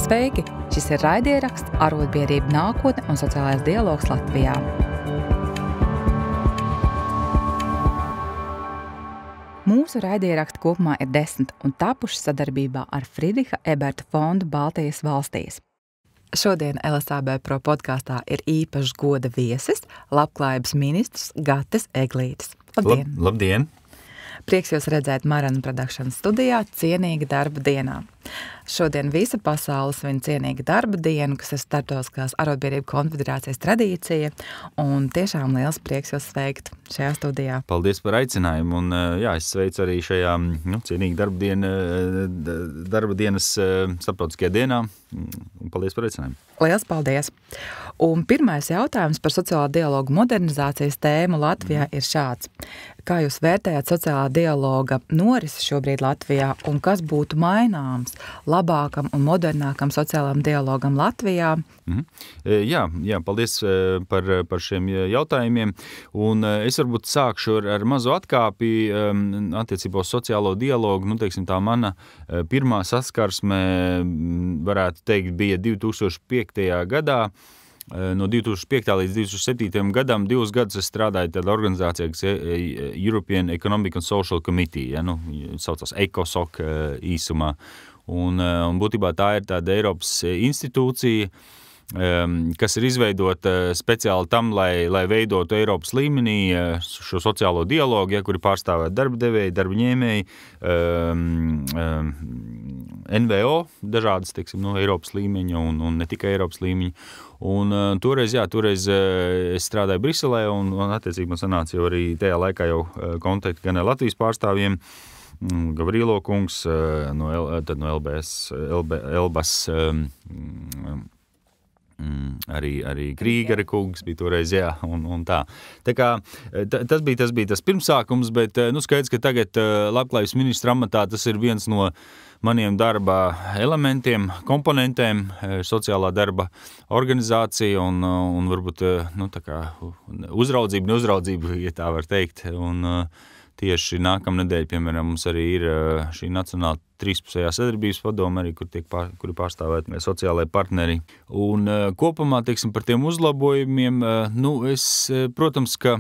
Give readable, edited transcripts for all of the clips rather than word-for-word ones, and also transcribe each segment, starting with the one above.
Sveiki! Šis ir raidieraksts Arotbiedrība nākotne un sociālais dialogs Latvijā. Mūsu raidieraksti kopumā ir 10 un tapuši sadarbībā ar Friedricha Eberta fondu Baltijas valstīs. Šodien LSAB Pro podkāstā ir īpašs goda viesis, labklājības ministrs Gatis Eglītis. Labdien! Labdien! Prieks jūs redzēt Marana Production studijā cienīga darba dienā. Šodien visa pasaule svin cienīga darba dienu, kas ir Starptautiskās arotbiedrību konfederācijas tradīcija, un tiešām liels prieks jūs sveikt šajā studijā. Paldies par aicinājumu, un es sveicu arī šajā cienīga darba dienas starptautiskajā dienā, un paldies par aicinājumu. Liels paldies! Un pirmais jautājums par sociālā dialoga modernizācijas tēmu Latvijā ir šāds. Kā jūs vērtējat sociālā dialoga norisi šobrīd Latvijā, un kas būtu maināms labākam un modernākam sociālām dialogam Latvijā? Jā, paldies par šiem jautājumiem. Un es varbūt sākšu ar mazu atkāpi attiecībā uz sociālo dialogu. Tā mana pirmā saskarsme, varētu teikt, bija 2005. Gadā. No 2005. līdz 2007. gadam 2 gadus es strādāju tādā organizācijā, kas European Economic and Social Committee, saucās ECOSOC īsumā. Un būtībā tā ir tāda Eiropas institūcija, kas ir izveidota speciāli tam, lai veidotu Eiropas līmenī šo sociālo dialogu, kuri pārstāvēt darba devēji, darba ņēmēji, NVO, dažādas, Eiropas līmeņa un ne tikai Eiropas līmeņa. Un toreiz es strādāju Briselē un attiecīgi man sanāca jau arī tajā laikā jau kontakti gan ar Latvijas pārstāvjiem, Gavrilo kungs, no Elbas, arī Krīgera kungs bija toreiz, un tā. Tā kā tas bija tas pirmsākums, bet skaidrs, ka tagad labklājības ministra amatā tas ir viens no maniem darba elementiem, komponentēm, sociālā darba organizācija un varbūt uzraudzība, neuzraudzība, ja tā var teikt. Un tieši nākamnedēļ, piemēram, mums arī ir šī nacionāla trīspusējā sadarbības padome, arī, kuri pārstāvēt sociālai partneri. Un kopumā, par tiem uzlabojumiem, es, protams, ka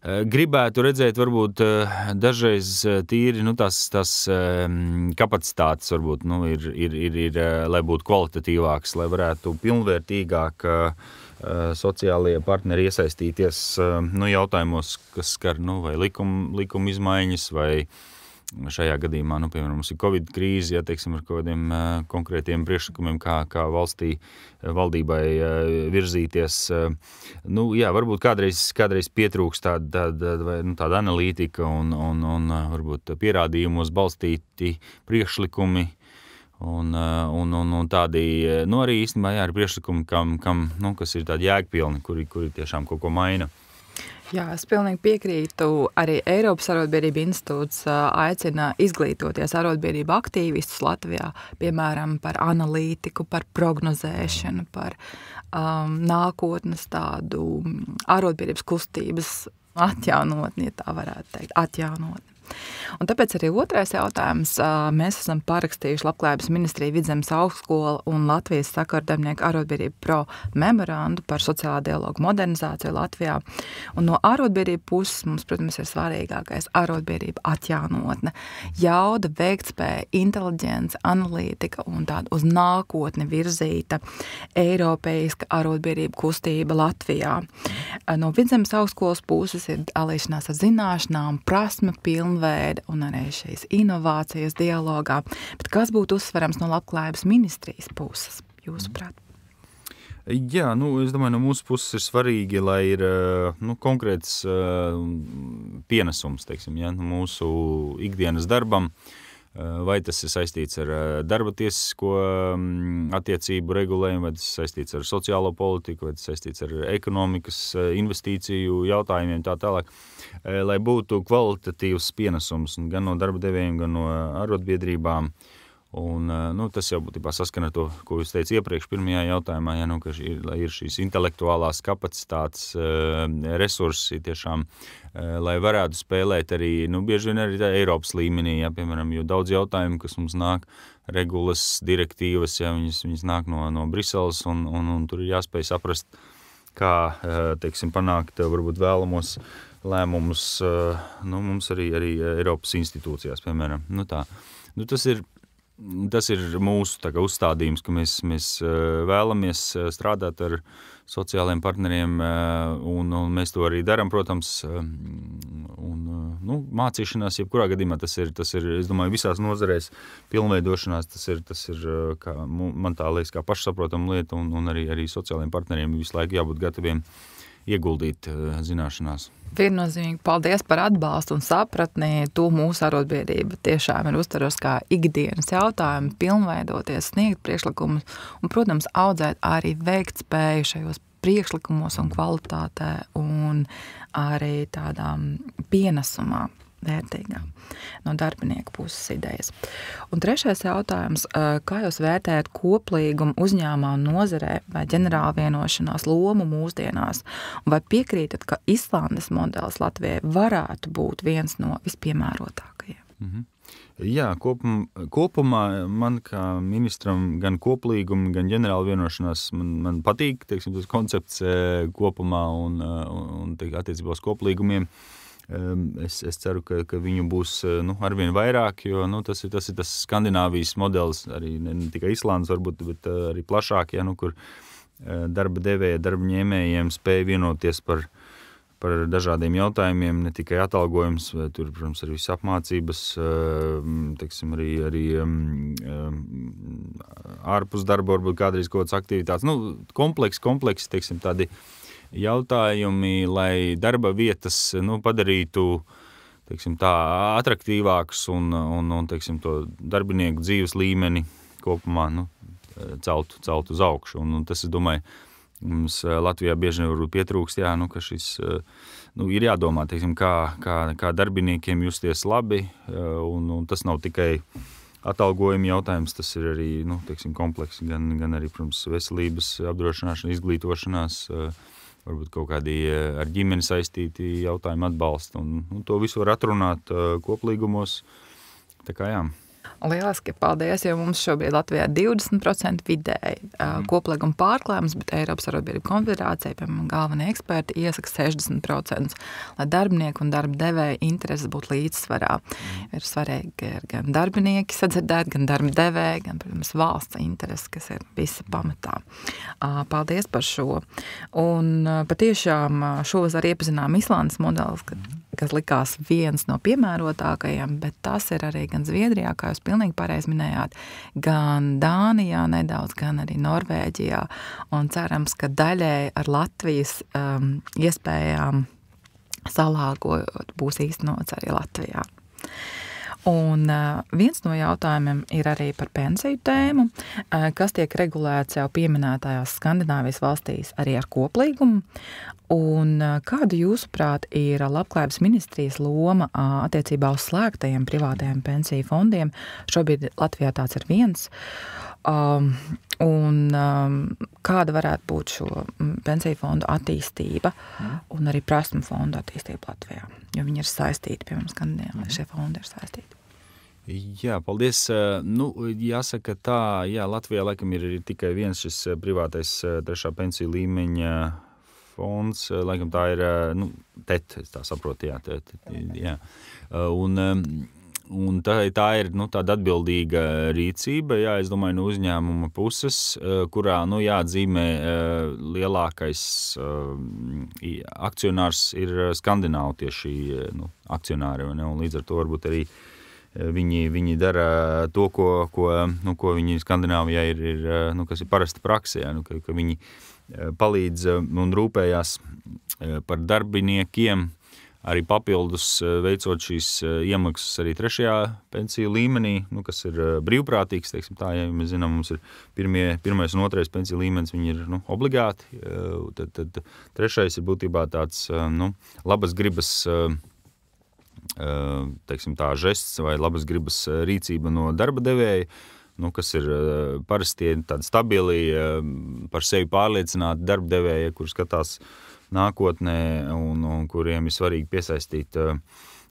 gribētu redzēt varbūt dažreiz tīri, tās kapacitātes varbūt, ir, lai būtu kvalitatīvāks, lai varētu pilnvērtīgāk sociālie partneri iesaistīties, jautājumos, kas skar, vai likuma izmaiņas, vai šajā gadījumā, piemēram, mums ir Covid krīze, ar kādiem konkrētiem priekšlikumiem, kā valdībai virzīties. Varbūt kādreiz pietrūks tāda analītika un varbūt pierādījumos balstīti priekšlikumi un tādi, arī īstenībā, ir priekšlikumi, kas ir tādi jēgpilni, kuri tiešām kaut ko maina. Jā, es pilnīgi piekrītu. Arī Eiropas arotbiedrība institūts aicina izglītoties arotbiedrību aktīvistus Latvijā, piemēram, par analītiku, par prognozēšanu, par nākotnes tādu arotbiedrības kustības atjaunotni, ja tā varētu teikt, atjaunotni. Un tāpēc arī otrais jautājums. Mēs esam parakstījuši Labklājības ministrija, Vidzemes augstskola un Latvijas sakardarbnieku arotbiedrību pro memorandu par sociālā dialogu modernizāciju Latvijā. Un no arotbiedrību puses mums, protams, ir svarīgākais arotbiedrība atjaunotne, jauda, veiktspēja, inteliģence, analītika un tāda uz nākotni virzīta eiropeiska arotbiedrību kustība Latvijā. No Vidzemes augstskolas puses ir dalīšanās ar zināšanām, prasme pilnveida un arī šīs inovācijas dialogā. Bet kas būtu uzsverams no labklājības ministrijas puses, jūsuprāt? Jā, es domāju, no mūsu puses ir svarīgi, lai ir konkrēts pienesums, mūsu ikdienas darbam, vai tas ir saistīts ar darba tiesisko attiecību regulējumu, vai tas ir saistīts ar sociālo politiku, vai tas ir saistīts ar ekonomikas investīciju jautājumiem, tā tālāk, lai būtu kvalitatīvs pienesums gan no darba devējiem, gan no arotbiedrībām. Un, tas jau būtībā saskana ar to, ko jūs teicu iepriekš pirmajā jautājumā, ja, ka ir šīs intelektuālās kapacitātes resursi tiešām, lai varētu spēlēt arī, bieži vien arī Eiropas līmenī, ja, piemēram, jo daudz jautājumu, kas mums nāk, regulas, direktīvas, ja, viņas nāk no Briseles, un tur ir jāspēj saprast, kā, teiksim, panākt varbūt vēlamos lēmumus, mums arī Eiropas institūcijās, piemēram. Tas ir mūsu uzstādījums, ka mēs vēlamies strādāt ar sociālajiem partneriem, un mēs to arī darām, protams, mācīšanās, jebkurā gadījumā tas ir, es domāju, visās nozarēs pilnveidošanās, tas ir kā, man tā liekas, kā pašsaprotam lieta, un arī sociālajiem partneriem visu laiku jābūt gataviem ieguldīt zināšanās. Viennozīmīgi paldies par atbalstu un sapratni. To mūsu arotbiedrība tiešām ir uztverusi kā ikdienas jautājumu, pilnveidoties, sniegt priekšlikumus un, protams, audzēt arī veiktspēju šajos priekšlikumos un kvalitātē un arī tādām pienesumā vērtīgā no darbinieku puses idejas. Un trešais jautājums, kā jūs vērtējat koplīgumu uzņēmumā un nozarē vai ģenerāla vienošanās lomu mūsdienās? Un vai piekrītat, ka Islandes modelis Latvijai varētu būt viens no vispiemērotākajiem? Mhm. Jā, kopumā man kā ministram gan koplīgumi, gan ģenerāla vienošanās man patīk, teiksim, tas koncepts kopumā un attiecībā uz koplīgumiem. Es ceru, ka viņu būs arvien vairāk, jo tas ir tas Skandināvijas modelis, arī ne tikai Islandes varbūt, bet arī plašāk, ja, kur darba devēja, darba ņēmējiem spēja vienoties par dažādiem jautājumiem, ne tikai atalgojums, tur, protams, arī visas apmācības, teiksim, arī ārpus darba, varbūt kādreiz kaut kādas aktivitātes, kompleksi, teiksim, tādi jautājumi, lai darba vietas padarītu, teiksim, tā atraktīvākus un teiksim, to darbinieku dzīves līmeni kopumā celtu uz augšu. Un tas, es domāju, mums Latvijā bieži varbūt pietrūkst, ka šis ir jādomā, teiksim, kā darbiniekiem justies labi, un tas nav tikai atalgojuma jautājums, tas ir arī, teiksim, kompleks, gan arī, protams, veselības apdrošināšana, izglītošanās, varbūt kaut kādi ar ģimeni saistīti jautājumi atbalsta, un to visu var atrunāt koplīgumos, tā kā jā. Lieliski, paldies, jo mums šobrīd Latvijā 20% vidēji koplīguma pārklājums, bet Eiropas arotbiedrību konfederācija, piemēram, galvenie eksperti iesaka 60%, lai darbinieku un darba devēja intereses būtu līdzsvarā. Ir svarīgi gan darbinieki sadzirdēt, gan darba devēja, gan, protams, valsts intereses, kas ir visa pamatā. Paldies par šo. Un patiešām šovasar iepazinām Islandes modelis, kas likās viens no piemērotākajiem, bet tas ir arī gan Zviedrijā, kā jūs pilnīgi pareizi minējāt, gan Dānijā nedaudz, gan arī Norvēģijā, un cerams, ka daļēji ar Latvijas iespējām salāgojot būs īstenots arī Latvijā. Un viens no jautājumiem ir arī par pensiju tēmu, kas tiek regulēts jau pieminētajās Skandināvijas valstīs arī ar koplīgumu. Un kāda jūsuprāt ir Labklājības ministrijas loma attiecībā uz slēgtajiem privātajiem pensiju fondiem? Šobrīd Latvijā tāds ir viens. Kāda varētu būt šo pensiju fondu attīstība un arī prasmu fondu attīstība Latvijā? Jo viņi ir saistīti, piemēram, Skandināvijā, šie fondi ir saistīti. Jā, paldies. Jāsaka tā, Latvijā laikam ir tikai viens šis privātais trešā pensiju līmeņa fonds, laikam tā ir, TET, es tā saprotu, jā. Un tā ir tāda atbildīga rīcība, es domāju, no uzņēmuma puses, kurā, jāatzīmē lielākais akcionārs ir skandināvu tieši akcionāri, un līdz ar to varbūt arī viņi dara to, ko viņi Skandināvijā ir kas ir parasta praksē, ka viņi palīdz un rūpējās par darbiniekiem, arī papildus veicot šīs iemaksas arī trešajā pensiju līmenī, kas ir brīvprātīgs, teiksim tā, ja mēs zinām, mums ir pirmais un otrais pensiju līmenis, viņi ir obligāti, tad trešais ir būtībā tāds labas gribas, teiksim tā, žests vai labas gribas rīcība no darba devēja kas ir parasti tādi stabili, par sevi pārliecināti darbdevēji, kur skatās nākotnē un kuriem ir svarīgi piesaistīt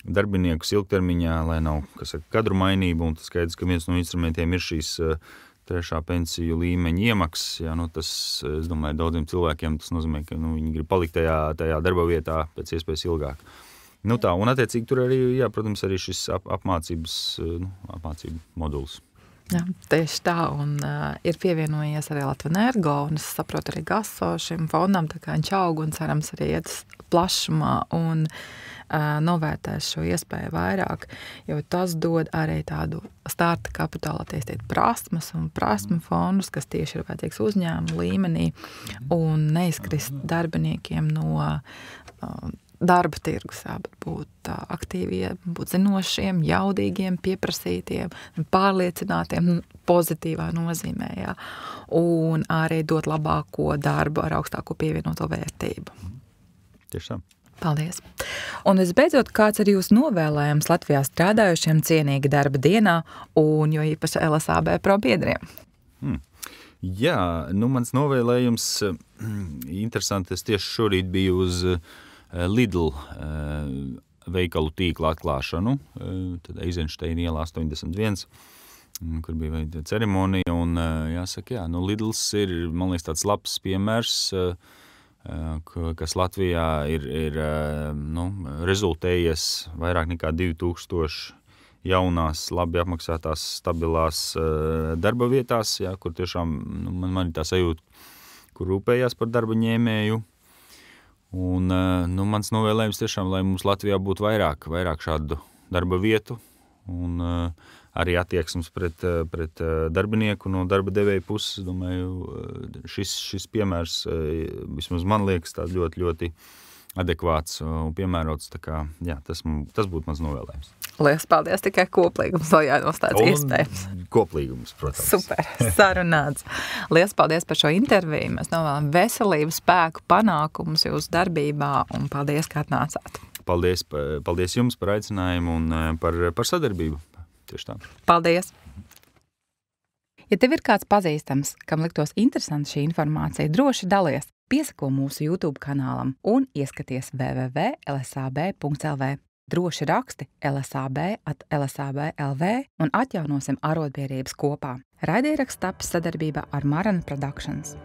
darbiniekus ilgtermiņā, lai nav, kadru mainība, un tas skaidrs, ka viens no instrumentiem ir šīs trešā pensiju līmeņa iemaksas. Jā, tas, es domāju, daudziem cilvēkiem tas nozīmē, ka viņi grib palikt tajā darba vietā pēc iespējas ilgāk. Tā, un attiecīgi tur arī, jā, protams, arī šis apmācību moduls. Jā, tieši tā, un ir pievienojies arī Latvenergo, un es saprotu arī GASO šim fondam, tā kā viņš aug un cerams arī iet plašumā un novērtēs šo iespēju vairāk, jo tas dod arī tādu starta kapitāla attīstīt prasmes un prasmu fondus, kas tieši ir vajadzīgs uzņēmumu līmenī un neizkrist darbiniekiem no darba tirgus, bet būt aktīviem, būt zinošiem, jaudīgiem, pieprasītiem, pārliecinātiem pozitīvā nozīmē, jā. Un arī dot labāko darbu ar augstāko pievienoto vērtību. Tieši tā. Paldies. Un visbeidzot, kāds ir jūsu novēlējums Latvijā strādājušiem cienīga darba dienā un jo īpaši LSAB pro biedriem? Jā, mans novēlējums interesanti, es tieši šorīt biju uz Lidl veikalu tīkla atklāšanu, tad Eizenšteina ielā 81, kur bija veida ceremonija, un jāsaka, Lidls ir, man liekas, tāds labs piemērs, kas Latvijā ir rezultējies vairāk nekā 2000 jaunās, labi apmaksātās, stabilās darba vietās, kur tiešām man ir tā sajūta, kur rūpējās par darba ņēmēju. Un mans novēlējums tiešām, lai mums Latvijā būtu vairāk šādu darba vietu un arī attieksmes pret darbinieku no darba devēja puses. Domāju, šis piemērs, vismaz man liekas, tā ļoti, ļoti adekvāts un piemērots. Tā kā, jā, tas būtu mans novēlējums. Lielas paldies, tikai koplīgums vēl jānostāds iespējams. Koplīgums, protams. Super, sarunāts. Lielas paldies par šo interviju. Mēs novēlam veselību, spēku, panākumus jūsu darbībā un paldies, ka atnācāt. Paldies jums par aicinājumu un par sadarbību. Tieši tā. Paldies. Ja tev ir kāds pazīstams, kam liktos interesanti šī informācija, droši dalies. Piesako mūsu YouTube kanālam un ieskaties www.lsab.lv. Droši raksti lsab@lsab.lv un atjaunosim arotbiedrības kopā. Raidieraksts tapis sadarbībā ar Marana Productions.